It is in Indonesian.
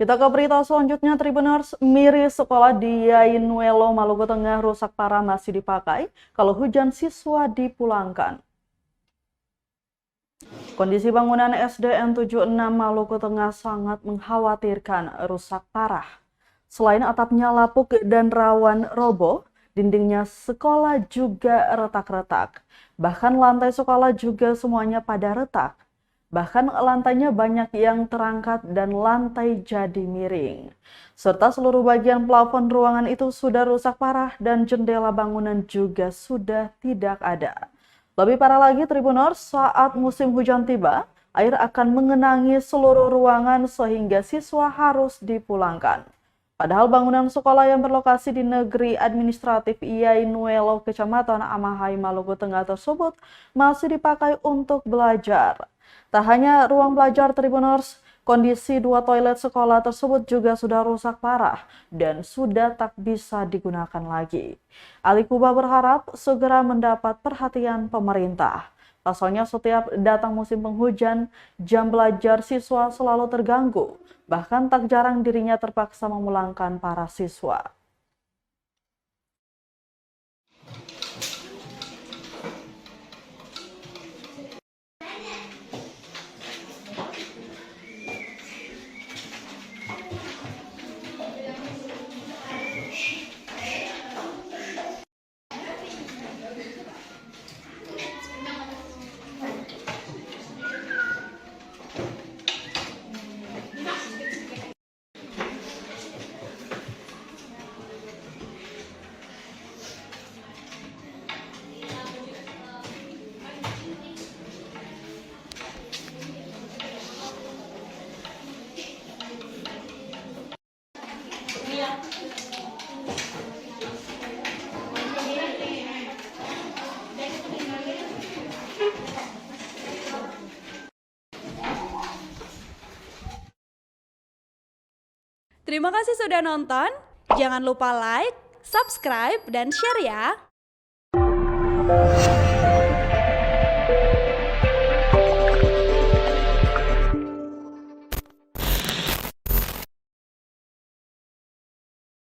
Kita ke berita selanjutnya, Tribuners. Miris sekolah di Yainuelo, Maluku Tengah rusak parah masih dipakai kalau hujan siswa dipulangkan. Kondisi bangunan SDN 76 Maluku Tengah sangat mengkhawatirkan rusak parah. Selain atapnya lapuk dan rawan roboh, dindingnya sekolah juga retak-retak. Bahkan lantai sekolah juga semuanya pada retak. Bahkan lantainya banyak yang terangkat dan lantai jadi miring. Serta seluruh bagian plafon ruangan itu sudah rusak parah dan jendela bangunan juga sudah tidak ada. Lebih parah lagi, Tribuners, saat musim hujan tiba, air akan mengenangi seluruh ruangan sehingga siswa harus dipulangkan. Padahal bangunan sekolah yang berlokasi di Negeri Administratif Yainuelo, Kecamatan Amahai, Maluku Tengah tersebut masih dipakai untuk belajar. Tak hanya ruang belajar, Tribuners, kondisi dua toilet sekolah tersebut juga sudah rusak parah dan sudah tak bisa digunakan lagi. Ali Kuba berharap segera mendapat perhatian pemerintah. Pasalnya setiap datang musim penghujan, jam belajar siswa selalu terganggu. Bahkan tak jarang dirinya terpaksa memulangkan para siswa. Terima kasih sudah nonton. Jangan lupa like, subscribe, dan share ya.